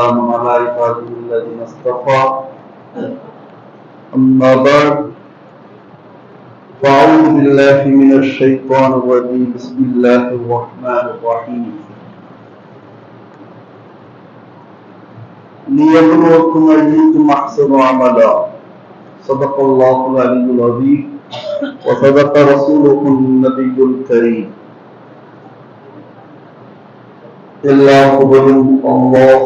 والسلام على عباده الذين اصطفى أما بعد فأعوذ بالله من الشيطان الرجيم بسم الله الرحمن الرحيم ليبلوكم أيكم أحسن عملا صدق الله العلي العظيم وصدق رسوله النبي الكريم எல்லா புகழும் அல்லாஹ்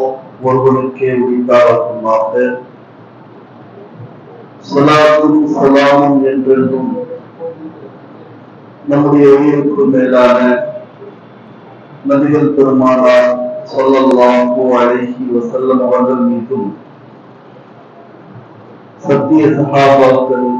ஒருவனுக்கே உரித்தாகுமாக. ஸலாத்தும் ஸலாமும் என்றென்றும் நம்முடைய உயிருக்கு மேலான நபிகள் பெருமானார் ஸல்லல்லாஹு அலைஹி வஸல்லம் அவர்கள் மீதும், சத்திய சஹாபாக்கள்,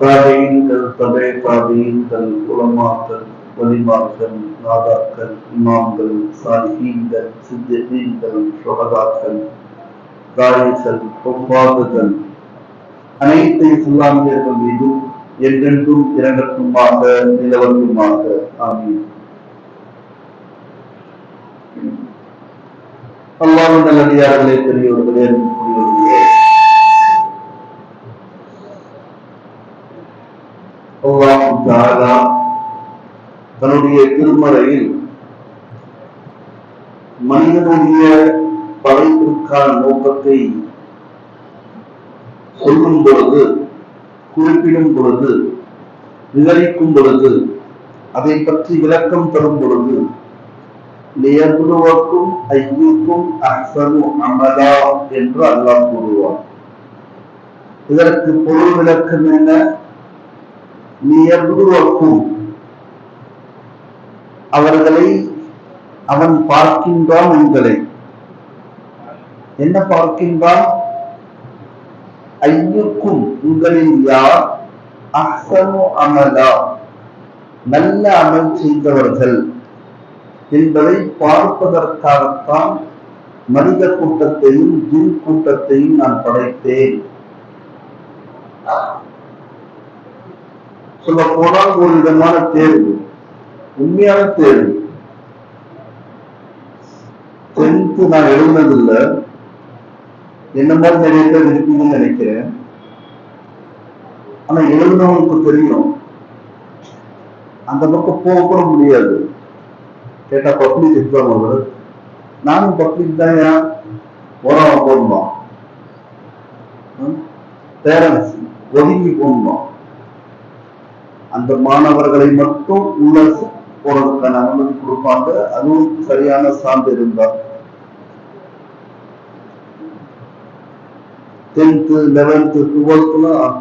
தாபீன்கள், தபே தாபீன்கள், உலமாக்கள், வலிமாக்கள், நாதாக்கள், இமாம்கள், சாலிஹீன்கள், சித்திகீன்கள், ஷுஹதாக்கள், தாயிகள், ஹுஃபாதுகள் அனைத்து இஸ்லாமியர்கள் மீதும் என்றென்றும் இரங்கட்டுமாக நிலவட்டுமாக. ஆமீன். அல்லாஹ்வின் நல்லடியார்களே, பெரியோர்களே, அன்புக்குரியவர்களே, அல்லாஹ் தஆலா தன்னுடைய திருமறையில் மனிதனுடைய படைப்பிற்கான நோக்கத்தை சொல்லும் பொழுது, குறிப்பிடும் பொழுது, விவரிக்கும் பொழுது, அதை பற்றி விளக்கம் தரும் பொழுது லியப்லுவக்கும் அய்யுக்கும் அஹ்ஸனு அமலா என்று அல்லாஹ் கூறுவார். இதற்கு பொருள் விளக்கம் என்ன? லியப்லுவக்கும், அவர்களை அவன் பார்க்கின்றான். உங்களை என்ன பார்க்கின்றான்? ஐயுக்கும், உங்களில் யார் அஹ்ஸனு அமலா, நல்ல அமல் செய்தவர்கள் என்பதை பார்ப்பதற்காகத்தான் மனித கூட்டத்தையும் ஜின் கூட்டத்தையும் நான் படைத்தேன். சொல்ல போனால் ஒரு விதமான தேர்வு, உண்மையான தேர்வு. 10th நான் எழுதுனதில்லை, என்ன மாதிரி நிறைய பேர் இருப்பீங்கன்னு நினைக்கிறேன். ஆனா எழுதுனவங்களுக்கு தெரியும், அந்த பக்கம் போக கூட முடியாது. கேட்டா பப்ளிக் எக்ஸாம் வருது, நானும் பப்ளிக் தான், ஏன் போடணுமா, பேரண்ட்ஸ் ஒதுங்கி போடணுமா, அந்த மாணவர்களை மட்டும் உள்ள போறதுக்கான அனுமதி கொடுப்பாங்க. அதுவும் சரியான சான்று இருந்தால். 10th 11th 12th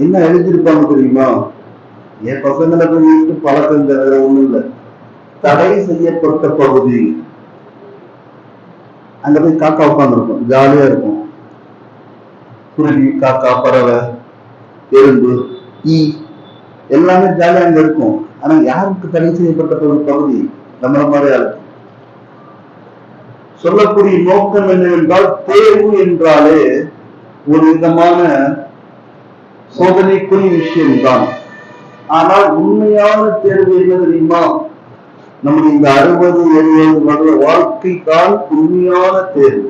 என்ன எழுதியிருப்பாங்க தெரியுமா? என் பசங்களுக்கு வீட்டு பழக்கம் வேற ஒண்ணும் இல்லை, தடை செய்யப்பட்ட பகுதி. அங்க போய் காக்கா உட்கார்ந்துருக்கும், ஜாலியா இருக்கும். குருவி, காக்கா, பறவை, எறும்பு, ஈ எல்லாமே ஜாலியா அங்க இருக்கும். ஆனா யாருக்கு தடை செய்யப்பட்ட ஒரு பகுதி? நம்மள மாதிரி ஆளுக்கு. சொல்லக்கூடிய நோக்கம் என்னவென்றால், தேர்வு என்றாலே ஒரு விதமான சோதனைக்குரிய விஷயம்தான். ஆனால் உண்மையான தேர்வு என்ன தெரியுமா? நம்முடைய இந்த 60 70 வருட வாழ்க்கை தான் உண்மையான தேர்வு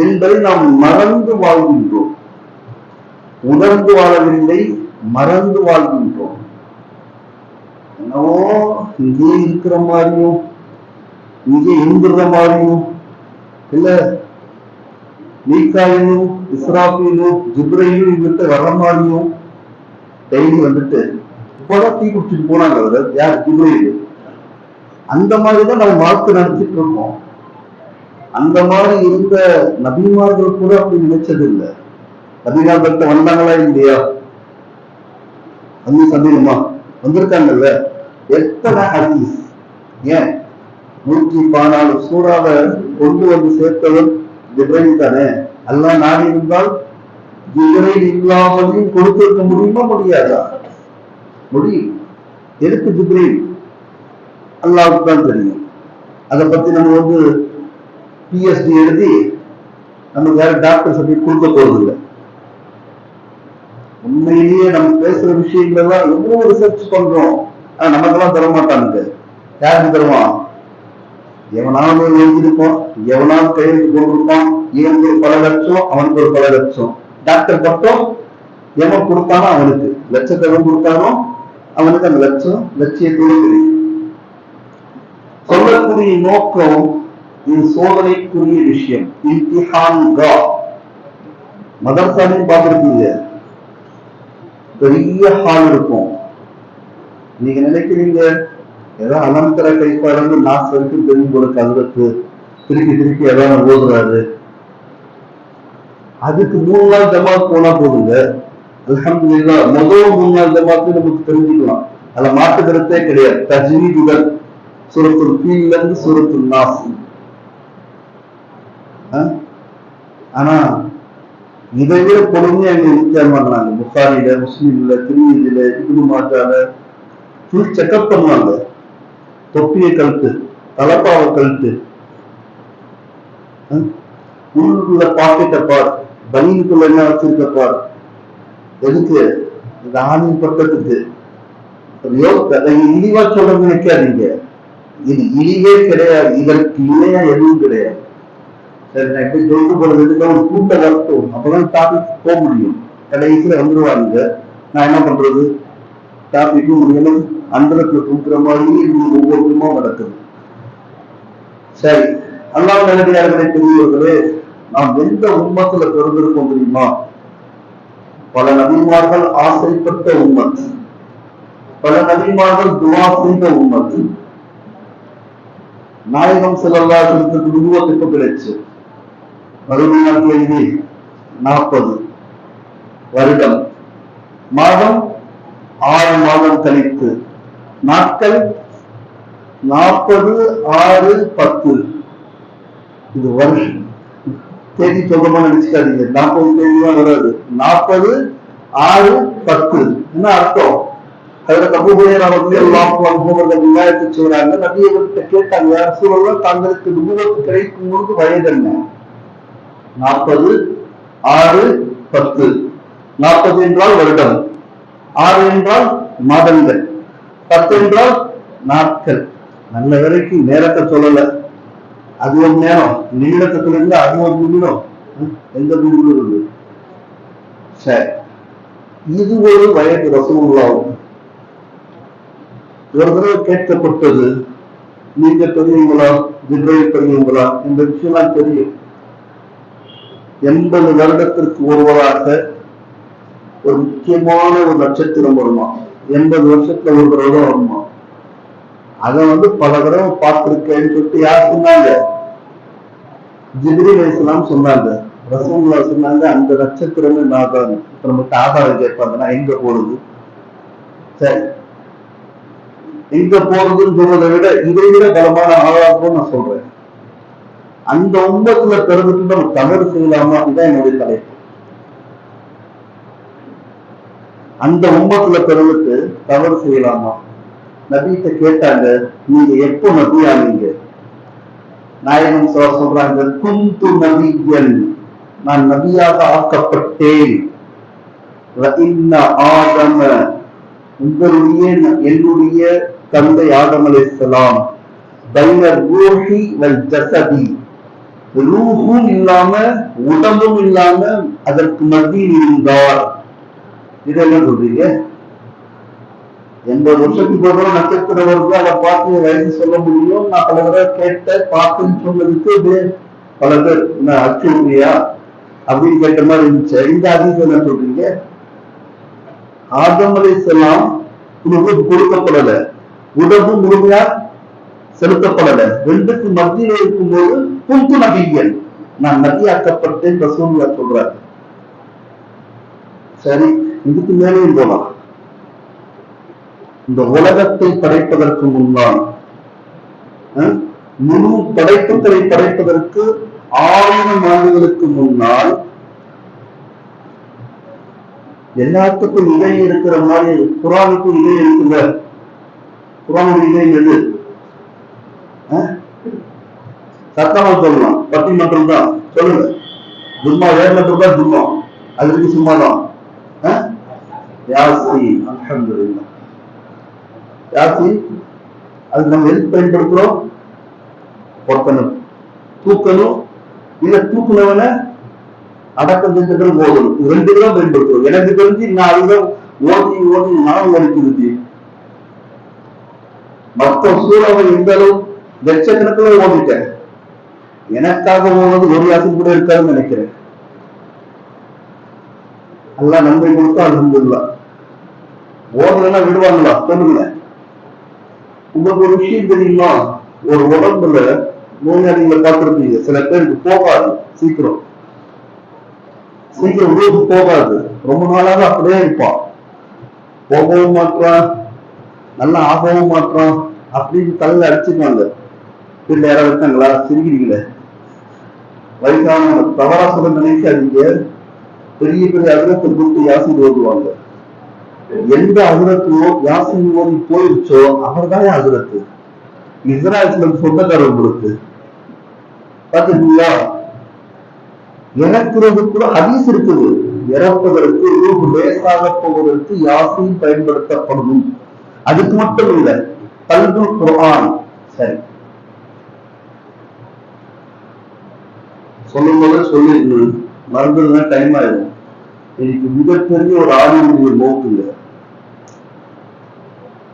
என்பதை நாம் மறந்து வாழ்கின்றோம். உணர்ந்து வாழவில்லை, மறந்து வாழ்கின்றோம். என்னவோ இங்கே இருக்கிற மாதிரியும், இங்கே என்கிற மாதிரியும் இல்ல, மீகாயிலும் இஸ்ராஃபீலும் ஜிப்ரையிலும் இங்கிட்ட வர்ற மாதிரியும் டெய்லி வந்துட்டு இப்போதான் டீ குடிச்சிட்டு போனாங்க. யார்? ஜிப்ரையில். அந்த மாதிரிதான் நம்ம வாழ்க்கை நடத்திட்டு இருக்கோம். அந்த மாதிரி இருந்த நபிமார்கள் கூட அப்படி நினைச்சது இல்லை. நபிமார்கள்ட்ட வந்தாங்களா இல்லையா? வந்து சந்தேகமா வந்திருக்காங்கல்ல. எத்தனை ஹதீஸ், ஏன் 114 சூறாவை கொண்டு வந்து சேர்த்தவன் ஜிப்ரைல் தானே. அல்லாஹ் நாடி இருந்தால் ஜிப்ரைல் இல்லாமலையும் கொடுத்திருக்க முடியுமா? முடியாதா? முடியும். எதுக்கு ஜிப்ரைல்? அல்லாஹ்வுக்கு தான் தெரியும். அதை பத்தி நம்ம வந்து PhD எழுதி நமக்கு வேற டாக்டர் சர்டிஃபிகேட் கொடுக்க போறது இல்லை. உண்மையிலேயே நம்ம பேசுற விஷயங்கள் எல்லாம் எவ்வளவு ரிசர்ச் பண்றோம், நமக்கெல்லாம் தர மாட்டானுங்க. யாருக்கு தருவான்? எவனாவது எழுதியிருப்பான், எவனாவது கையெழுத்து போட்டிருப்பான், இவனுக்கு ஒரு பல லட்சம், அவனுக்கு ஒரு பல லட்சம். டாக்டர் பட்டம் எவன் கொடுத்தானோ அவனுக்கு, லட்சத்தை எவன் கொடுத்தானோ அவனுக்கு அந்த லட்சியத்தோடு தெரியும். சொல்லக்கூடிய நோக்கம் இது சோதனைக்குரிய விஷயம். மதரசாலையும் பார்த்திருக்கீங்க, பெரிய ஹால் இருக்கும். நீங்க நினைக்கிறீங்க ஏதோ அலந்தர கைப்பாடு நாசு வரைக்கும் தெரியும் போல கருத்து திருப்பி திருப்பி ஏதாவது ஓதுறாரு. அதுக்கு 3 நாள் ஜமாத் போனா போதுங்க. அல்ஹம்துலில்லாஹ் முதல் 3 நாள் ஜமாத்து நமக்கு தெரிஞ்சுக்கலாம். அதுல மாற்றுக்கிறதே கிடையாது. தஜ்வீதுடன் சூரத்துல் ஃபீல்ல இருந்து சூரத்துல் நாஸ். ஆனா இதை விட பொறுமையா எங்க நிச்சயமாங்க. புகாரில, முஸ்லீம்ல, திருமீதில, இப்னு மாஜால ஃபுல் செக்அப் பண்ணுவாங்க. தொப்பியை கழுத்து, தலப்பாவை கழுத்து, உள்ள பாக்கெட்டை பார், பனியனுக்குள்ள என்ன வச்சிருக்க பார். எதுக்கு? இந்த ஆணின் பக்கத்துக்கு. இழிவா சொல்றது நினைக்காதீங்க. இது இழிவே கிடையாது, இதற்கு இணையா எதுவும் கிடையாது. சரி, நான் எப்படி சொல்லிட்டு போறதுக்கு ஒரு கூட்ட வரட்டும், அப்பதான் டாபிக் போக முடியும். கடைசியில வந்துருவாங்க. நான் என்ன பண்றது? டாபிக்கும் முடியணும், அந்தரத்துல தூக்குற மாதிரி ஒவ்வொருத்தருமா நடக்குது. சரி, அல்லாஹ் நல்லடியார்களை பெரியவர்களே, நாம் எந்த உம்மத்துல பிறந்திருக்கோம் தெரியுமா? பல நபிமார்கள் ஆசைப்பட்ட உம்மத், பல நபிமார்கள் துவா செய்த உம்மத். நாயகம் ஸல்லல்லாஹு அலைஹி வஸல்லம் நுபுவத் எப்ப கிடைச்சு? மறுமை நாட்களிலே 40 வருடம், மாதம் 6 மாதம் கழித்து, நாட்கள் 40, 6, 10. இது வருஷம். தேதி சொல்லமா நினைச்சுக்காதீங்க, 40 தேதிதான் வராது. 40, 6, 10 என்ன அர்த்தம்? அதுல அபூ ஹுரைரா ரலியல்லாஹு அன்ஹு அவர்கள் விவாதத்தை செய்றாங்க. நபி அவர்கிட்ட கேட்டாங்க, யா ரசூலல்லாஹ், தாங்களுக்கு நுபுவத் கிடைக்கும் பொழுது வயது என்ன? 40, 6, 10. 40 என்றால் வருடம், 6 என்றால் மாதங்கள், 10 என்றால் நாட்கள். நல்ல வரைக்கும் நேரத்தை சொல்லல. அது ஒரு நேரம், நிமிடத்தை சொல்லிருந்தா அது ஒரு நிமிடம். எந்த நிமிடம்? சரி, இது ஒரு வயது ரசூலுல்லாஹ். ஒரு தடவை கேட்கப்பட்டது, நீங்க பெரியவங்களா, ஜிப்ரீல் பெரியவங்களா? இந்த விஷயம்லாம் தெரியும். 80 வருடத்திற்கு ஒருவராக ஒரு முக்கியமான ஒரு நட்சத்திரம் வருமா, 80 வருஷத்துல ஒரு தடவை வருமா. அதை பல தடவை பார்த்திருக்கேன்னு சொல்லிட்டு யார் சொன்னாங்க? ஜிப்ரீல் அலைஹிஸ்ஸலாம் சொன்னாங்க. ரசூலுல்லாஹ் சொன்னாங்க, அந்த நட்சத்திரமே நான் தான். இப்ப நமக்கு ஆதாரம் கேட்பாங்கன்னா எங்க போறது? சரி, எங்க போறதுன்னு சொல்றதை விட இதை விட பலமான ஆதாரம் நான் சொல்றேன். அந்த உம்மத்துல பிறந்துட்டு நம்ம தவறு செய்யலாமா? இதுதான் என்னுடைய தலைப்பு. அந்த உம்மத்துல பிறந்துட்டு தவறு செய்யலாமா? நபிகிட்ட கேட்டாங்க, நீங்க எப்போ நபி ஆனீங்க? நாயகம் சொல்றாங்க, குந்து நபியன், நான் நபியாக ஆக்கப்பட்டேன். ஆதம, உங்களுடைய என்னுடைய தந்தை ஆதம் அலைஹிஸ்ஸலாம், பைன ரூஹி வல் ஜஸதி, ரூஹும் இல்லாம உடம்பும் இல்லாம அதற்கு மத்தியில் இருந்தார். இதெல்லாம் சொல்றீங்க? 80 வருஷத்துக்கு ஒரு நட்சத்திரம் வருது, அதை பார்த்து வயசு சொல்ல முடியும். நான் பல தடவை கேட்ட பார்த்துன்னு சொன்னதுக்கு பல பேர் அச்சுரியா அப்படின்னு கேட்ட மாதிரி இருந்துச்சு. இந்த அதிகம் என்ன சொல்றீங்க? ஆதம் அலைஹிஸ்ஸலாம் கொடுக்கப்படல, உடம்பு முழுமையா செலுத்தப்படல. ரெண்டுக்கு மத்தியில் இருக்கும்போது குந்து நபியன், நான் நபியாக்கப்பட்டேன் ரசூலுல்லாஹ் சொல்றாரு. சரி, இதுக்கு மேலேயும் போலாம். இந்த உலகத்தை படைப்பதற்கு முன்னால், முழு படைப்புகளை படைப்பதற்கு 1000 ஆண்டுகளுக்கு முன்னால் எல்லாத்துக்கும் இணை இருக்கிற மாதிரி குர்ஆனுக்கும் இணை இருக்குங்க. குர்ஆனுடைய இணை எது? சத்தமா சொல்லலாம், பட்டிமன்றம் தான். சொல்லுங்க, தும்மா வேர்மன்றம் தான் தும்மா, அதுக்கு சும்மாதான். யாசீன், அல்ஹம்துலில்லாஹ். யாசீன், அது நம்ம எதுக்கு பயன்படுத்துறோம்? ஒருத்தனை தூக்கணும், இல்ல தூக்குனவனை அடக்கம் செஞ்சு ஓடணும். ரெண்டு தான் பயன்படுத்துவோம். எனக்கு தெரிஞ்சு நான் அதுதான் ஓடி ஓடி நான் ஓடிக்குது. மற்ற சூழலை இந்த அளவு லட்சக்கணக்கில் ஓடிட்டேன். எனக்காக ஓடுவது ஒரு யாசம் கூட இருக்காதுன்னு நினைக்கிறேன். எல்லாம் நன்மை கொடுத்தா அல்ஹம்துலில்லாஹ். ஓடலன்னா விடுவாங்களா சொல்லுங்க. உங்களுக்கு ஒரு விஷயம் தெரியுமா? ஒரு உடம்புல நோயாளிகளை பார்த்திருப்பீங்க, சில பேருக்கு போகாது, சீக்கிரம் ஊருக்கு போகாது, ரொம்ப நாளாக அப்படியே இருப்பான், போகவும் மாட்டான், நல்லா ஆகவும் மாட்டான் அப்படின்னு தலையில அடிச்சுக்காங்க. வீட்டுல யாராவது இருக்காங்களா? சிரிக்கிறீங்களே. வயசான தவறா சொல்ல நினைக்காதீங்க. பெரிய பெரிய அதிரத்தை கொடுத்து யாசின் ஓதுவாங்க. எந்த அதிரத்தையோ யாசின் ஓதி போயிடுச்சோ அவர் தான் அதிரத்து. இஸ்ராயல்ல சொந்தக்காரர் கொடுத்து பாத்துட்டீங்களா? இறக்குறது கூட ஹதீஸ் இருக்குது. இறப்பதற்கு லேசாக போவதற்கு யாசின் பயன்படுத்தப்படும். அதுக்கு மட்டும் இல்ல, கல்புல் குர்ஆன். சரி, சொல்லும் போது சொல்லிருக்கணும், மறந்துனா டைம் ஆயிடும். எனக்கு மிகப்பெரிய ஒரு ஆடியோ மௌத்துங்க.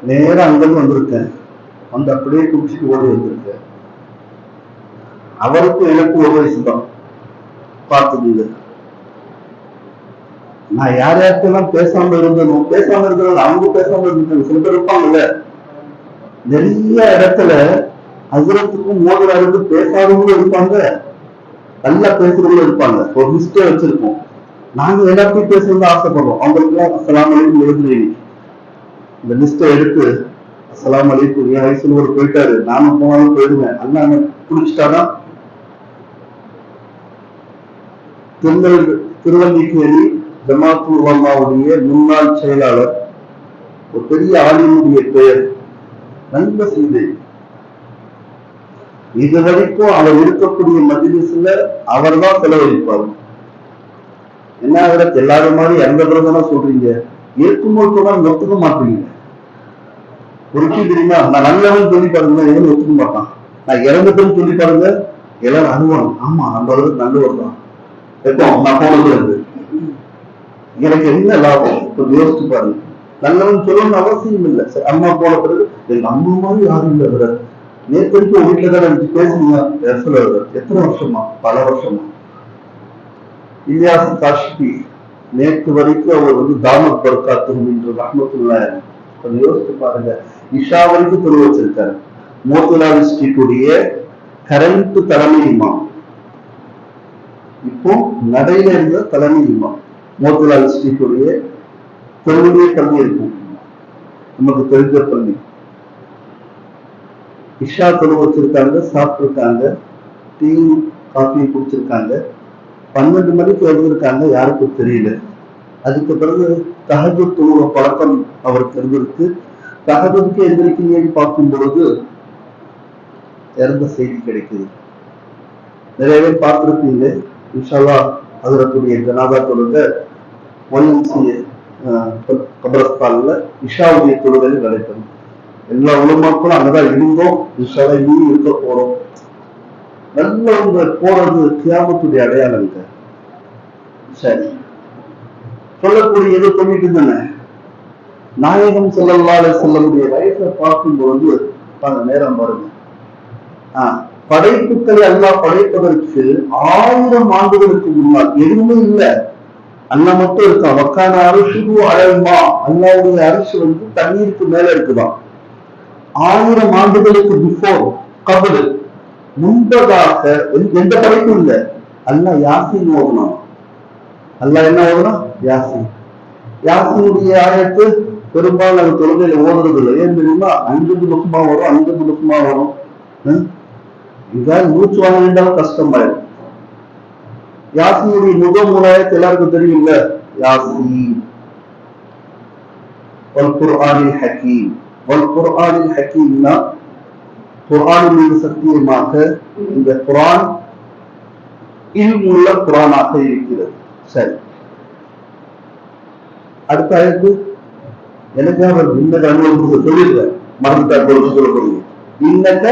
நேரம் அங்கிருந்து வந்திருக்கேன், வந்து அப்படியே குடிச்சிட்டு ஓடி வந்திருக்கேன். அவருக்கும் எனக்கும் ஒரு வயசு தான். பார்த்துக்கீங்க, நான் யார் யாருக்கெல்லாம் பேசாம இருந்தனும், பேசாம இருக்கிறது அவங்க பேசாம இருந்தது. சில பேர் இருப்பாங்கல்ல, நிறைய இடத்துல ஹஸ்ரத்துக்கும் மோதலாருக்கு பேசாதவங்களும் இருப்பாங்க, நல்லா பேசுறவங்களும் இருப்பாங்க. ஒரு லிஸ்டே வச்சிருக்கோம். நாங்க எல்லாத்தையும் பேசுறது ஆசைப்படுறோம். அவங்களுக்குலாம் அஸ்ஸலாமு அலைக்கும் எழுதுறீங்க. இந்த லிஸ்டை எடுத்து அஸ்ஸலாமு அலைக்கும், என் வயசுல ஒரு போயிட்டாரு, நானும் போனாலும் போயிடுவேன், அண்ணா குடிச்சிட்டானா. திருவல்லிக்கேணி ஜமாத்துல் உலமாவுடைய முன்னாள் செயலாளர், ஒரு பெரிய ஆலிமுடைய பெயர், நல்ல செய்தி. இது வரைக்கும் அவர் இருக்கக்கூடிய மஜ்லிஸ்ல அவர் தான் செலவழிப்பார். என்ன எல்லாரும் மாதிரி எந்த பிரதமர் சொல்றீங்க, இருக்கும்போது கூட ஒத்துக்க மாட்டீங்க. ஒரு விஷயம் தெரியுமா? நான் நல்லவன் சொல்லி பாருங்க, எவனும் ஒத்துக்க மாட்டான். நான் இறந்துட்டேன்னு சொல்லி பாருங்க, எல்லாரும் அனுபவம். ஆமா, நம்ம நல்லவர் தான். எப்போ நான் போனது இருந்து எனக்கு என்ன லாபம்? கொஞ்சம் யோசிச்சு பாருங்க. நல்லவன் சொல்லணும்னு அவசியம் இல்லை. அம்மா போன பிறகு எங்க அம்மா மாதிரி யாரும் இல்லை. அவரை நேற்று வீட்டுல தான் எனக்கு பேசுங்க. எத்தனை வருஷமா? பல வருஷமா. இலியாஸ் காஷ்மி நேற்று வரைக்கும் அவர் வந்து தாமத் பர்காத்தும் என்று ரஹ்மத்துல்லாஹி. கொஞ்சம் யோசிச்சு பாருங்க. இஷா வரைக்கும் தொழில் வச்சிருக்காரு. மோத்திலால் இன்ஸ்டிடியூடைய கரண்ட் தலைமை இமாம், இப்போ நடையில இருந்த தலைமை இமாம். மோத்திலால் இன்ஸ்டிடியூடைய தொழிலே கல்வி இருக்கும், நமக்கு தெரிஞ்ச பள்ளி. இஷா தொழில் வச்சிருக்காங்க, சாப்பிட்டுருக்காங்க, டீ காஃபி குடிச்சிருக்காங்க. 12 மணிக்கு எழுதிருக்காங்க, யாருக்கும் தெரியல. அதுக்கு பிறகு தஹஜ்ஜுத் தொழுகிற பழக்கம் அவருக்கு இருந்திருக்கு. தஹஜ்ஜுக்கு எந்திரிக்கலையேன்னு பார்க்கும் பொழுது இறந்த செய்தி கிடைக்குது. நிறைய பேர் பார்த்திருப்பீங்க. இன்ஷா அல்லாஹ் ஹஜ்ரத்துடைய ஜனாதா தொழுகை ஒய்எம்சிஏ கபரஸ்தான்ல இஷாவுடைய தொழுகை நடைபெறும். எல்லா உலமாக்களும் அங்கதான் இருந்தோம். இன்ஷா அல்லாஹ் இன்னும் இருக்க போறோம். நல்லவங்க போறது கியாமத்துடைய அடையாளங்க. சரி, சொல்லக்கூடிய எது சொல்லிட்டு தானே, நாயகம் ஸல்லல்லாஹு அலைஹி வஸல்லமுடைய வயசை பார்க்கும்போது நேரம் பாருங்க. படைப்புக்களை அல்லாஹ் படைப்பதற்கு 1000 ஆண்டுகளுக்கு முன்னால் எதுவுமே இல்லை, அல்லாஹ் மட்டும் இருக்கான். வக்கான அரிசுகு அழல்மா, அல்லாஹ்வுடைய அரிசி வந்து தண்ணீருக்கு மேல இருக்குதான். 1000 ஆண்டுகளுக்கு பிஃபோர், கபல், முன்பதாக எந்த படைப்பும் இல்லை. அல்லாஹ் யாசின் ஓதணும். அல்லாஹ் என்ன ஓதணும்? யாசின். யாசினுடைய ஆயத்து பெரும்பாலும் அது தொழுகையில ஓதுறது இல்லை. ஏன் தெரியுமா? 50 லுக்மா வரும், 50 லுக்மா வரும். இதான் மூச்சு வாங்க வேண்டாலும் கஷ்டமாயிடும். யாசினுடைய முதல் மூலாயத்து எல்லாருக்கும் தெரியும்ல, யாசின் வல் குர்ஆனில் ஹகீம். வல் குர்ஆனில் ஹகீம்னா குர்ஆனின் மீது சத்தியமாக இந்த குர்ஆன் இல்முள்ள குர்ஆனாக இருக்கிறது. சரி, அடுத்த ஆயத்து எனக்கு அவர் இன்னக அனுபவம் சொல்லிடுறேன், மறந்துட்டா சொல்ல போறீங்க. இன்னக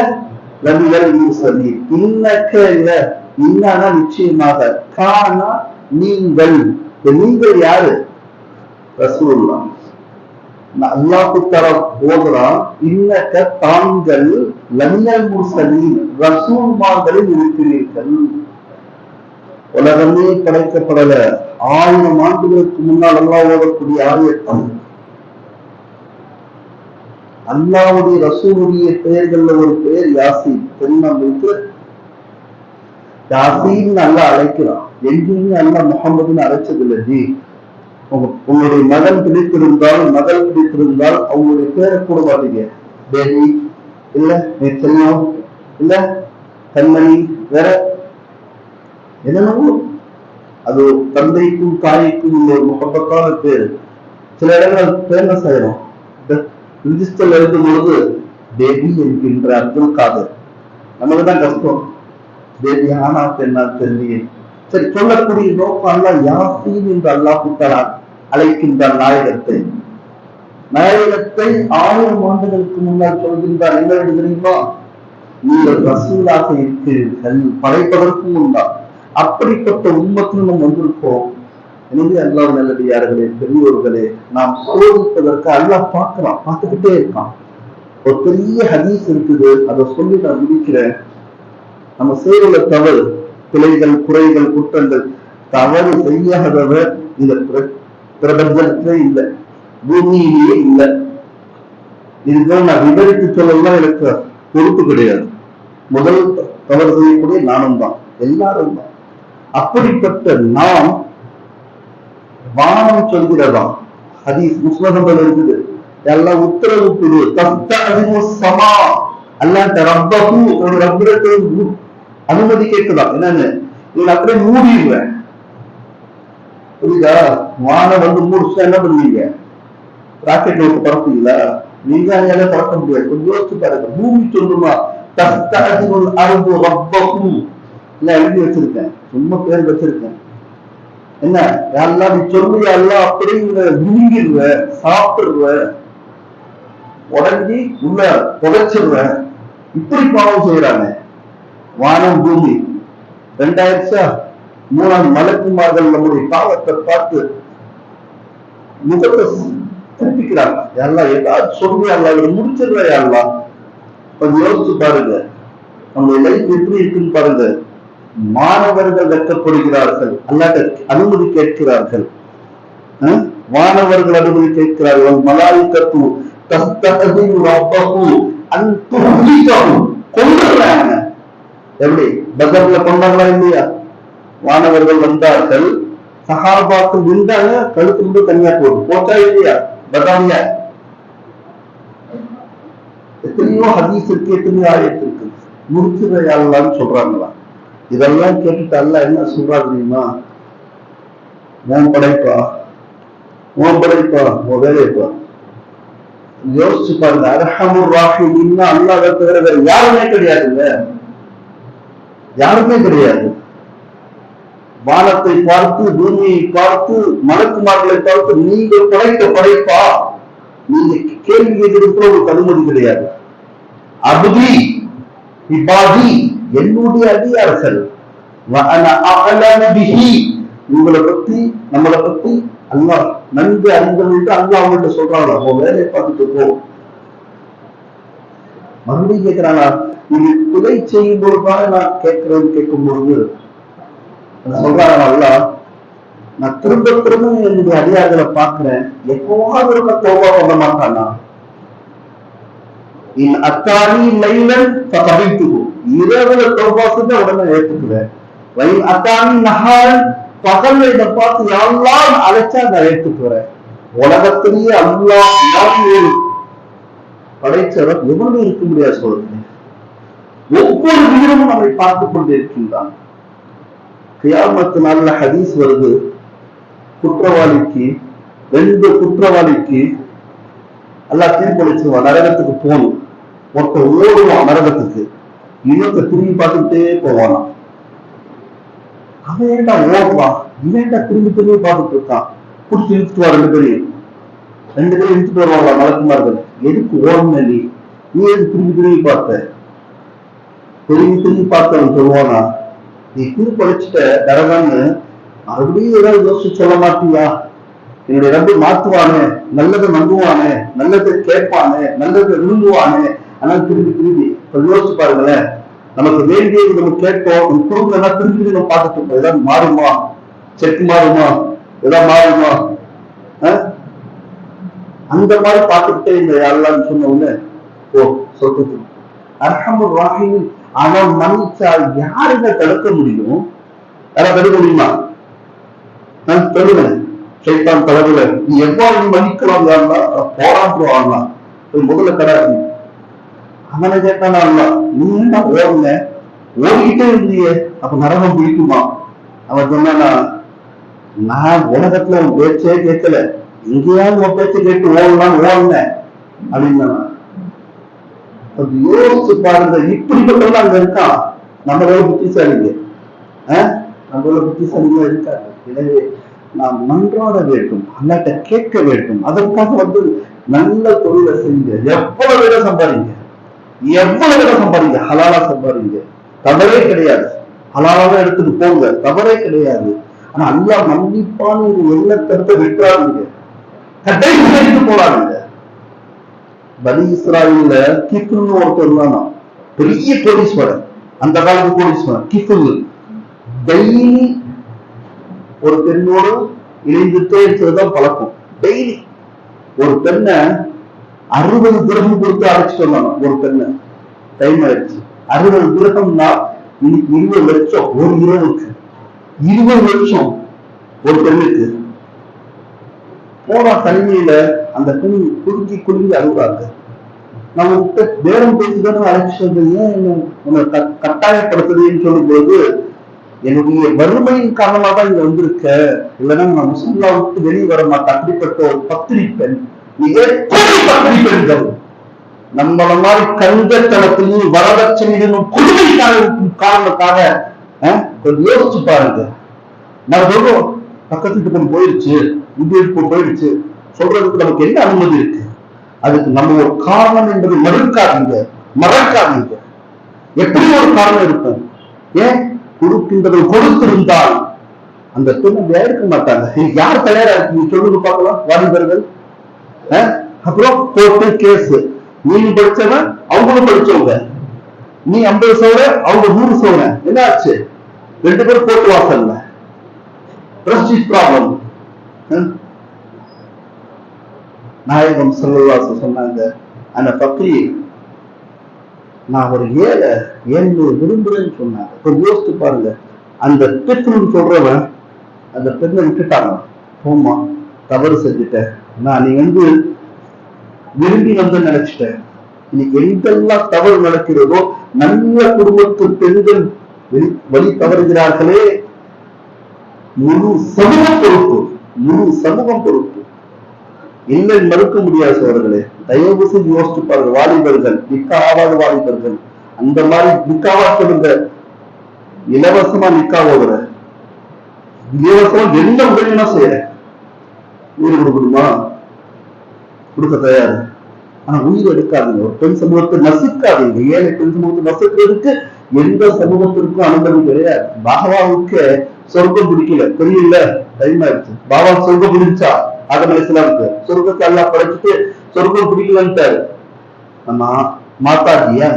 லபியல் முர்சலீன். இன்னக்க இல்ல, இன்னானா நிச்சயமாக, கானா நீங்கள். நீங்கள் யாரு? ரசூலுல்லாஹ். அல்லாஹ் தஆலா போகிறான், இன்னக்க தாங்கள் லபியல் முர்சலீன், ரசூல்மார்களில் இருக்கிறீர்கள். உலகமே படைக்கப்படல, 1000 ஆண்டுகளுக்கு முன்னால் அல்லாஹ் ஓதக்கூடிய ஆயத்தம். அல்லாஹ்வுடைய ரசூலுடைய பெயர்கள்ல ஒரு பெயர் யாசீன். தெரியுமா? யாசீன் அல்லாஹ் அழைக்கிறான். எங்கேயுமே அல்லாஹ் முஹம்மதுன்னு அழைச்சதில்லை. ஜி, உங்களுடைய மகன் பிடித்திருந்தால், மகள் பிடித்திருந்தால் அவங்களுடைய பேரை கூட பாத்தீங்க. பேபி இல்ல, செல்லம் இல்ல, கண்மணி, வேற என்னென்னவோ. அது தந்தைக்கும் தாய்க்கும் உள்ள ஒரு முகப்பத்தான பேரு. சில இடங்கள் ஃபேமஸ் ஆயிரும். ரிஜிஸ்டர்ல இருக்கும் பொழுது பேபி என்கின்ற அப்துல் காதர். நமக்கு தான் கஷ்டம், பேபி ஆனா பெண்ணா தெரியல. சரி, சொல்லக்கூடிய நோக்கம் அல்லாஹ் யாசீன் என்று அல்லாஹ் தஆலா அழைக்கின்றார். நாயகத்தை 1000 ஆண்டுகளுக்கு முன்னால் சொல்கின்றார். என்ன தெரியுமா? நீங்கள் ரசூலாக இருக்கிறீர்கள், படைப்பதற்கும் உண்டா. அப்படிப்பட்ட உம்மத்தில் நம்ம வந்திருக்கோம். எனவே அல்லாஹ் நல்லடியார்களே, பெரியோர்களே, நாம் சோதிப்பதற்கு அல்லாஹ் பார்க்கலாம், பார்த்துக்கிட்டே இருக்கான். ஒரு பெரிய ஹதீஸ் இருக்குது, அதை சொல்லி நான் முடிக்கிறேன். நம்ம செய்துள்ள தவறு, பிழைகள், குறைகள், குற்றங்கள், தவறு செய்யாதவர் இந்த பிரபஞ்சத்திலே இல்லை, பூமியிலேயே இல்லை. இதுதான் நான் விவரித்து சொல்லலாம், எனக்கு பொறுப்பு கிடையாது. முதல் தவறு செய்யக்கூடிய நானும் தான், எல்லாரும் தான். அப்படிப்பட்ட நாம் வானம் சொல்கிறதாம். ஹதீஸ் முஸ்லிம்கள் இருக்குது. எல்லாம் உத்தரவு குழு சமா அல்லாஹ் ரப்பஹு, ஒரு ரப்பிடத்தை அனுமதி கேட்கலாம். என்னன்னு, நீங்க அப்படியே மூடிடுவேன். புரியுதா? வானம் வந்து மூடிச்சா என்ன பண்ணுவீங்க? ராக்கெட் நோக்கு பறப்பீங்களா? விஞ்ஞானியால பறக்க முடியாது. கொஞ்சம் யோசிச்சு பாருங்க. பூமி சொல்லுமா தஸ்தஅதினுல் அர்து ரப்பஹு, இல்ல எழுதி வச்சிருக்கேன், சும்மா பேர் வச்சிருக்கேன். என்ன எல்லாம் நீ சொல்லு, எல்லாம் அப்படிங்கிற விழுங்கிடுவ, சாப்பிடுவ, உடஞ்சி உள்ள புதைச்சிடுவ. இப்படி பாவம் செய்யறாங்க. வானம் பூமி 2000 3 மலக்குமார்கள் நம்முடைய பாவத்தை பார்த்து முகத்தை திருப்பிக்கிறாங்க. எல்லாம் ஏதாவது சொல்லி எல்லாம் முடிச்சிடுற. எல்லாம் கொஞ்சம் யோசிச்சு பாருங்க, நம்முடைய லைஃப் எப்படி இருக்குன்னு பாருங்க. மாணவர்கள் வெட்கப்படுகிறார்கள், அல்லாஹ் அனுமதி கேட்கிறார்கள். மாணவர்கள் அனுமதி கேட்கிறார்கள். மலாயிகத்து தஸ்தஅதினு ரப்பஹு அன் துஹ்லிகஹு, கொன்றாங்க. எப்படி பதர்ல கொண்டாங்களா இல்லையா? மாணவர்கள் வந்தார்கள், சஹாபாக்கள் நின்றாங்க, கழுத்து முன்பு தனியா போச்சா இல்லையா? பதாமிய எத்தனையோ ஹதீஸ் இருக்கு, எத்தனையோ ஆயத்து இருக்கு. முடிச்சுன்னு சொல்றாங்களா? இதெல்லாம் கேட்டுட்டு அல்லாஹ் என்ன சொல்றா தெரியுமா? உன் படைப்பா, உன் படைப்பா, உன் வேலைப்பா. யோசிச்சு பாருங்க. அர்ஹமுர் ராஹிமீன்னா அல்லாஹ் தவிர வேற யாருமே கிடையாதுங்க, யாருமே கிடையாது. வானத்தை பார்த்து, பூமியை பார்த்து, மலக்குமார்களை பார்த்து, நீங்க படைத்த படைப்பா, நீங்க கேள்வி கேட்கிறதுக்கு உங்களுக்கு அனுமதி கிடையாது. அபுதி இபாதி, என்னுடைய அடியார்கள், உங்களை பத்தி நம்மளை பத்தி அல்லாஹ் நன்கு அறிந்தவங்க அல்லாஹ் அவங்கள்ட்ட சொல்றாங்களா? உன் வேலையை பார்த்துட்டு போ. மறுபடியும் கேட்கிறானா? நீங்க துணை செய்யும் பொழுதுதான் நான் கேட்கும் பொழுது சொல்றாங்க அல்லாஹ், நான் திரும்ப திரும்ப என்னுடைய அடியார்களை பார்க்கிறேன், எப்போவாவது இருக்க தௌபா பண்ண மாட்டானா? அத்தானி லைலன் ஃபகபித்துஹு, இரவுல தௌபா செஞ்சா உடனே ஏத்துக்குவேன். வயின் அத்தானி நஹாரன், பகல்ல இதை பார்த்து யா அல்லாஹ் அழைச்சா நான் ஏத்துக்குறேன். உலகத்திலேயே அல்லாஹ் ஒரு படைச்சவர் எவ்வளவு இருக்க முடியாது சொல்லுங்க. ஒவ்வொரு வீரமும் நம்மை பார்த்துக் கொண்டு இருக்கின்றான். கியாமத்து நாள்ல ஹதீஸ் வருது, குற்றவாளிக்கு 2 குற்றவாளிக்கு அல்லாஹ் தீர்ப்பளிச்சுவான், நரகத்துக்கு போகணும். ஒருத்தர் ஓடுவான் நரகத்துக்கு, இன்னொருத்த திரும்பி பார்த்துக்கிட்டே போவானா. அவன் ஏன்டா ஓடுவான், இவன்டா திரும்பி திரும்பி பார்த்துட்டு இருக்கான். புடிச்சு இழுத்துட்டு 2 பேரையும் இழுத்துட்டு வருவாங்களா மலக்குமார்கள். எதுக்கு ஓடணும்? நீ எதுக்கு திரும்பி திரும்பி பார்த்த? திரும்பி திரும்பி பார்த்தவன் சொல்லுவானா, நீ திருப்பழிச்சிட்ட தரகான்னு மறுபடியும் ஏதாவது யோசிச்சு சொல்ல மாட்டியா? என்னுடைய ரப்பு மாத்துவானே, நல்லதை நம்புவானே, நல்லதை கேட்பானே, நல்லதை விரும்புவானே. ஆனால் திரும்பி திரும்பி யோசிச்சு பாருங்களேன், நமக்கு வேண்டியது நம்ம கேட்போம், குடும்பம் திரும்பி நம்ம பார்த்துட்டு இருக்கோம். ஏதாவது மாறுமா? செக் மாறுமா? ஏதாவது மாறுமா? அந்த மாதிரி பார்த்துக்கிட்டே இந்த யாரெல்லாம் சொன்ன உடனே ஓ சொல்றது அர்ஹமுர் ராஹீம். அவன் மன்னிச்சால் யாருங்க தடுக்க முடியும்? யாரா தடுக்க முடியுமா? நான் சொல்லுவேன், சைத்தான் தலைவர நீ எவ்வாறு மன்னிக்கலாம் போராடுவாங்களாம். முதல்ல கிடையாது. அவனை கேட்டானா, நீ என்ன ஓடுங்க, ஓடிக்கிட்டே இருந்தியே, அப்ப நரகம் பிடிக்குமா? அவன் சொன்னா, நான் உலகத்துல உன் பேச்சே கேட்கல, எங்கேயாவது உன் பேச்சை கேட்டு ஓடலாம் ஓடுனேன் அப்படின்னா. யோசிச்சு பாருங்க, இப்படிப்பட்டவங்க அங்க இருக்கான். நம்மளோட புத்திசாலிங்க, நம்மளோட புத்திசாலிங்க இருக்காரு. எனவே நாம் மன்றாட வேண்டும், அல்லாட்ட கேட்க வேண்டும். அதற்காக நல்ல தொழிலை செஞ்சு எவ்வளவு விட சம்பாதிங்க, எவ்வளவு விட சம்பாதிங்க, ஹலாலா சம்பாதிங்க, தவறே கிடையாது. ஹலாலாக எடுத்துட்டு போங்க, தவறே கிடையாது. ஆனா அல்லாஹ் மன்னிப்பான ஒரு எண்ணத்தை விட்டுறாருங்க, கடைசி போறாருங்க. பனி இஸ்ராயல்ல கிஃபுல்னு ஒருத்தர் இருந்தானா, பெரிய கோடீஸ்வரன், அந்த காலத்து கோடீஸ்வரன். கிஃபுல் டெய்லி ஒரு பெண்ணோடு இணைந்துட்டே இருக்கிறதுதான் பழக்கம். டெய்லி ஒரு பெண்ணை 60 திரகம் கொடுத்து அழைச்சிட்டு வந்தானோ. ஒரு பெண்ணை டைம் ஆயிடுச்சு, 60 திரகம்னா இன்னைக்கு 20 லட்சம் ஒரு இரவுக்கு, 20 லட்சம் ஒரு பெண்ணுக்கு. போனா தனிமையில அந்த பெண் குலுக்கி குலுங்கி அழுகுறாங்க. நம்ம வேறம் பேசிதானே அழைச்சிட்டு, ஏன் உன்னை கட்டாயப்படுத்துதுன்னு சொல்லும் பொழுது, என்னுடைய வறுமையின் காரணமாக தான் இங்க வந்திருக்க, இல்லைன்னா நான் முஸ்லிம்லா விட்டு வெளியே வர மாட்டேன். அப்படிப்பட்ட ஒரு பத்திரி பெண், பத்திரி பெண்கள் நம்மள மாதிரி கஞ்சத்தனத்திலையும் வரதட்சணையிலும் கொடுமைக்கான காரணக்காக கொஞ்சம் யோசிச்சு பாருங்க. நான் சொல்றோம், பக்கத்துக்கு பொண்ணு போயிடுச்சு, வீட்டுக்கு போயிடுச்சு சொல்றதுக்கு நமக்கு என்ன அனுமதி இருக்கு? அதுக்கு நம்ம ஒரு காரணம் என்பதை மறக்காதீங்க. எப்படி ஒரு காரணம் இருக்கும்? ஏன் கொடுக்கின்றது கொடுத்திருந்தால் அந்த பெண்ணை இருக்க மாட்டாங்க. யார் தயாரா இருக்கு சொல்லுங்க பார்க்கலாம், வாலிபர்கள். அப்புறம் கோர்ட்டு கேஸ், நீ படிச்சவன் அவங்களும் படிச்சவங்க, நீ 50 சவர அவங்க 100 சவர, என்ன ஆச்சு? 2 பேரும் கோர்ட்டு வாசல்ல. Prestige problem. நாயகம் ஸல்லல்லாஹு அலைஹி சொன்னாங்க, அந்த பக்ரி நான் ஒரு ஏழை விரும்புறேன்னு சொன்னாங்க. கொஞ்சம் யோசிச்சு பாருங்க. அந்த பெண்ணுன்னு சொல்றவன் அந்த பெண்ணை விட்டுட்டாங்க. போமா, தவறு செஞ்சுட்டேன், நான் நீ விரும்பி நினைச்சிட்டேன். இன்னைக்கு எங்கெல்லாம் தவறு நடக்கிறதோ, நல்ல குடும்பத்து பெண்கள் வழி தவறுகிறார்களே, முழு சமூகம் பொறுப்பு இல்லை, மறுக்க முடியாது சோழர்களே. தயவு செய்து யோசிச்சு பாருங்க. வாலிபர்கள், நிக்கா ஆவாத வாலிபர்கள், அந்த மாதிரி நிக்காவா சொல்லுங்க, இலவசமா நிக்கா ஓதுற, இலவசமா என்ன உதவினா செய்யற, உயிர் கொடுக்கணுமா? கொடுக்க தயாரு. ஆனா உயிர் எடுக்காதீங்க, ஒரு பெண் சமூகத்தை நசுக்காதீங்க. ஏழை பெண் சமூகத்தை நசுக்கிறதுக்கு எந்த சமூகத்திற்கும் அனுமதி கிடையாது. பாபாவுக்கு சொர்க்கம் பிடிக்கல, தெரியல, டைம் ஆயிடுச்சு. பாபா சொர்க்கம் பிடிச்சா ஆதம் அலைஹிஸ்ஸலாமுக்கு சொர்க்கத்தை எல்லாம் படைச்சிட்டு சொர்க்கம் பிடிக்கலன்ட்டாரு. நம்ம மாதாஜிய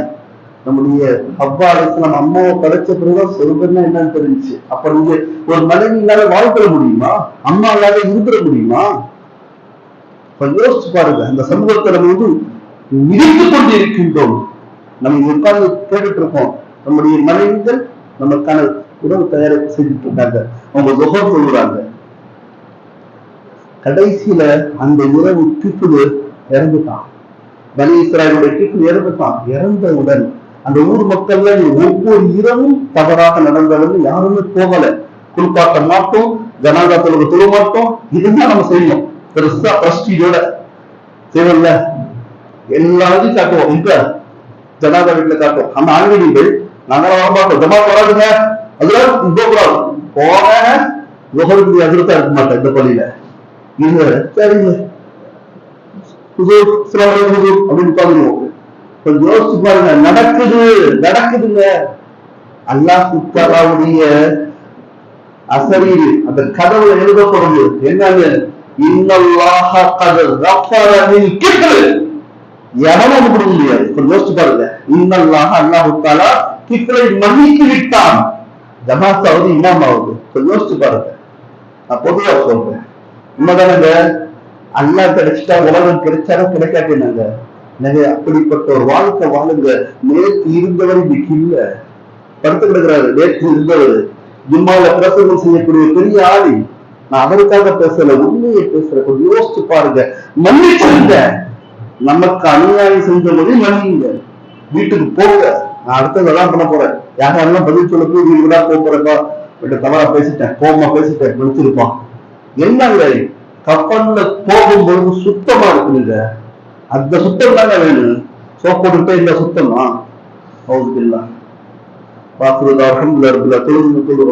நம்முடைய ஹவ்வா அலைஹிஸ்ஸலாம் அம்மாவை படைச்ச பிறகுதான் சொர்க்கம்னா என்னன்னு தெரிஞ்சுச்சு. அப்ப நீங்க ஒரு மனைவி இல்லாத வாழ்க்கை முடியுமா? அம்மா இல்லாத இருந்துட முடியுமா? யோசிச்சு பாருங்க. அந்த சமூகத்தை நம்ம மிதித்துக் கொண்டு இருக்கின்றோம். நம்ம உட்கார்ந்து கேட்டுட்டு இருக்கோம், நம்முடைய மனைவிகள் நமக்கான உணவு தயாரிப்பு செஞ்சுட்டு இருக்காங்க, அவங்க துகம் சொல்லுறாங்க. கடைசியில அந்த உறவு கிஃபுல் இறந்துட்டான். பனி இஸ்ராயலுடைய கிஃபுல் இறந்துட்டான். இறந்தவுடன் அந்த ஊர் மக்கள்ல ஒவ்வொரு இரவும் தவறாக நடந்தவங்க யாருமே போகல. குளிப்பாட்ட மாட்டோம், ஜனாதா தொழுகை தொழ மாட்டோம், இதுதான் நம்ம செய்யணும். பெருசா பிரஸ்டீஜோட செய்வோம்ல, எல்லாத்தையும் காட்டுவோம். இப்ப ஜனாதா வீட்டுல காட்டுவோம். அந்த ஆண்கள் நாங்களாம் வர மாட்டோம், ஜமாத் வராதுங்க, அதெல்லாம் போகக்கூடாது, போக லுஹருக்கு அதிர்த்தா இருக்க மாட்டேன் இந்த பள்ளியில. சரிங்க அப்படின்னு பாருங்க. கொஞ்சம் யோசிச்சு பாருங்க. நடக்குதுங்க. அல்லாஹ் தஆலாவுடைய அசரீர் அந்த கதவுல எழுதப்படுது என்னன்னு, இன்னல்லாஹ கத் கஃபர மின் கிஃப்ர். எவனும் கொடுக்க முடியாது. கொஞ்சம் யோசிச்சு பாருங்க. இன்னல்லாஹ அல்லாஹ் தஆலா கிஃப்ரை மன்னித்து விட்டான். ஜமாத் ஆகுது, இமாம் ஆகுது. கொஞ்சம் யோசிச்சு பாருங்க. நான் பொதுவா சொல்றேன், உண்மைதானங்க. அல்லாஹ் கிடைச்சிட்டா உலகம் கிடைச்சாலும் கிடைக்காட்டினாங்க. நிறைய அப்படிப்பட்ட ஒரு வாழ்க்கை வாழுங்க. நேற்று இருந்தவர் இன்னைக்கு இல்ல, படுத்து கிடக்கிறாரு. நேற்று இருந்தவர் ஜும்மால பிரசங்கம் செய்யக்கூடிய பெரிய ஆளி. நான் அவருக்காக பேசல, உண்மையை பேசுறேன். கொஞ்சம் யோசிச்சு பாருங்க. மன்னிச்சுங்க. நமக்கு அநியாயம் செஞ்சபடி மன்னிங்க. வீட்டுக்கு போங்க. நான் அடுத்ததெல்லாம் பண்ண போறேன். யாரெல்லாம் பதில் சொல்ல போய் வீடு தான் போறப்பா, தவறா பேசிட்டேன், கோபமா பேசிட்டேன், முடிச்சிருப்பான். என்னங்க கப்பல்ல போகும்போது சுத்தமா இருக்குங்க. அந்த சுத்தம் தானே வேணும். சோப்பு இந்த சுத்தமா ஹவுஸ் இல்ல பாக்குறதா தொழுது தொழுது